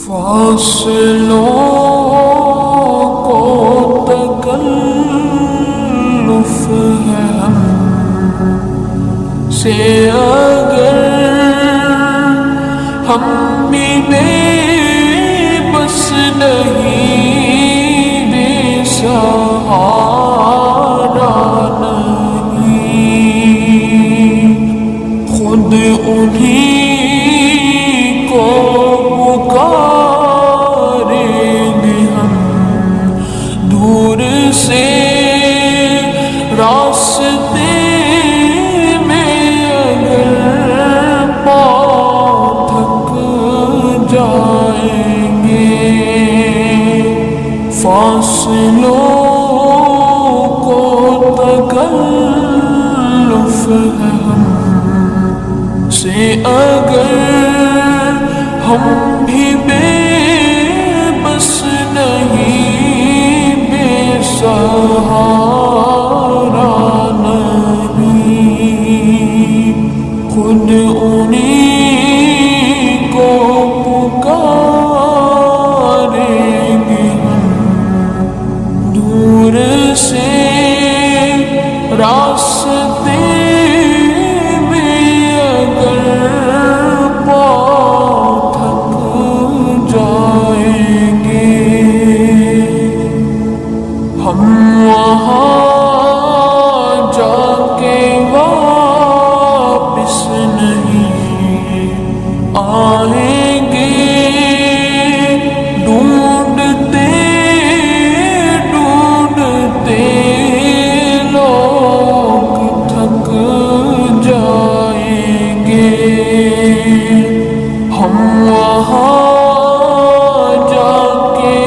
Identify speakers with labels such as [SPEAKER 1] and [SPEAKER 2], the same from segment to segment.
[SPEAKER 1] فاصلوں کو تکلف ہے ہم سے اگر ہم بھی بے بس نہیں، بے سہارا نہیں، خود انہیں کو پکاریں گے ہم دور سے راستے میں اگر پاؤں تھک جائیں گے، فاصلوں کو تکلف ہے ہم سے اگر ہم بھی بے بس نہیں، بے سہارا نہیں، خود انہیں کو پکاریں گے ہم دور سے راستے میں اگر پاؤں تھک جائیں گے، ہم وہاں جا کے واپس نہیں آئیں گے، ڈھونڈتے ڈھونڈتے لوگ تھک جائیں گے، ہم وہاں جا کے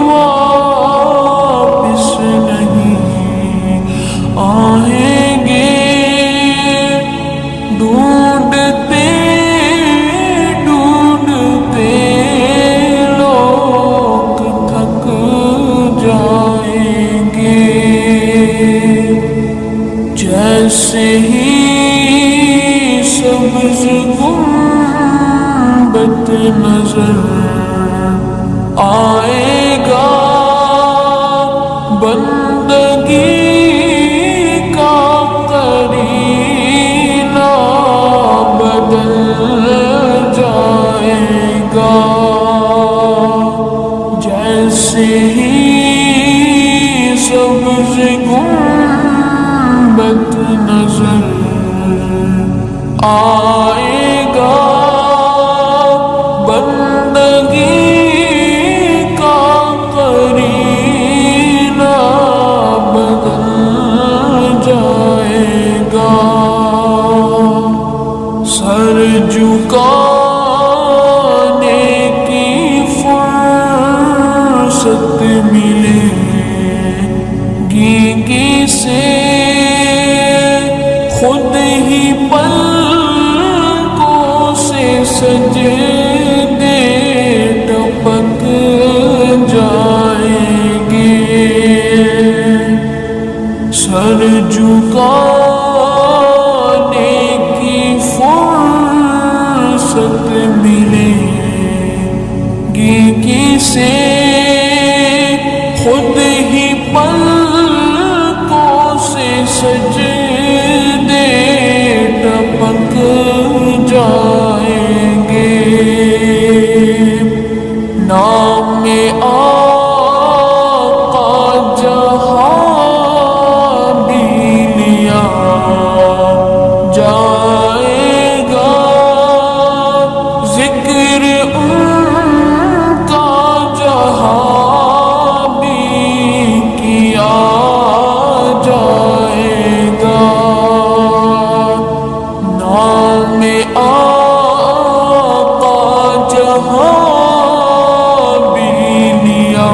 [SPEAKER 1] واپس نہیں آئیں گے، ڈھونڈتے ڈھونڈتے لوگ تھک جائیں گے، جیسے ہی سبز گنبد نظر آئے گا، بندگی کا قرینہ بدل جائے گا، جیسے ہی سبز گنبد نظر آئے گا، بندگی کا قرینہ بدل جائے گا، سر جھکانے کی فرصت ملے گی کسے، خود ہی پلکوں سے سجدے ٹپک جائیں گے، سر جھکانے کی فرصت ملے گی کسے، خود ہی پلکوں سے سجدے ٹپک جائیں گے، نام آقا جہاں بھی لیا جائے گا، ذکر ان کا جہاں بھی کیا جائے گا، نام آقا جہاں بھی لیا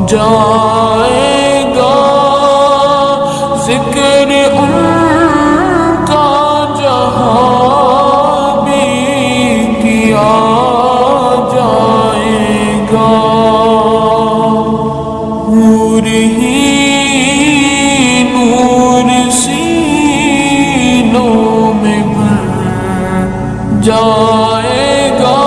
[SPEAKER 1] جائے گا، ذکر ان کا جہاں بھی کیا جائے گا، نور ہی نور سینوں میں بھر جائے گا،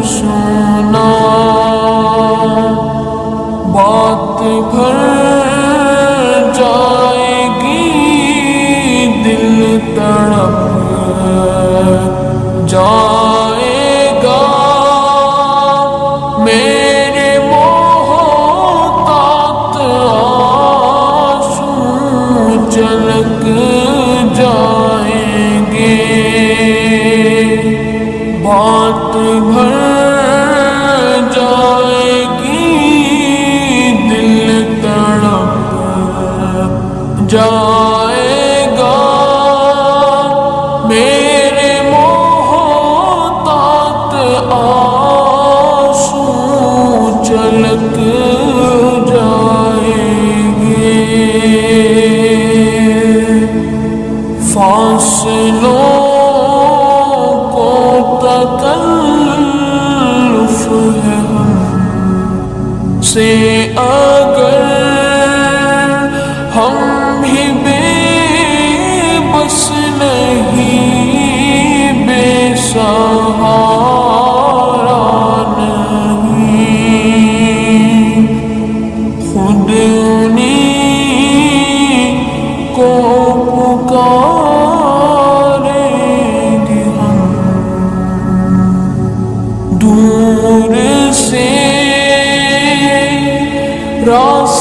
[SPEAKER 1] سنا بات بھر جائے گی دل تڑپ جائے گا میرے محتاط آنسو جھلک جائیں گے بات بھر جائے گی دل تڑپ جائے گا میرے محتاط آنسو چھلک جائیں گے فاصلوں کو تکلف ہے ہم سے اگر ہم بھی بے بس نہیں بے سہارا نہیں خود انہیں کو پکاریں گے ہم دور سے راستہ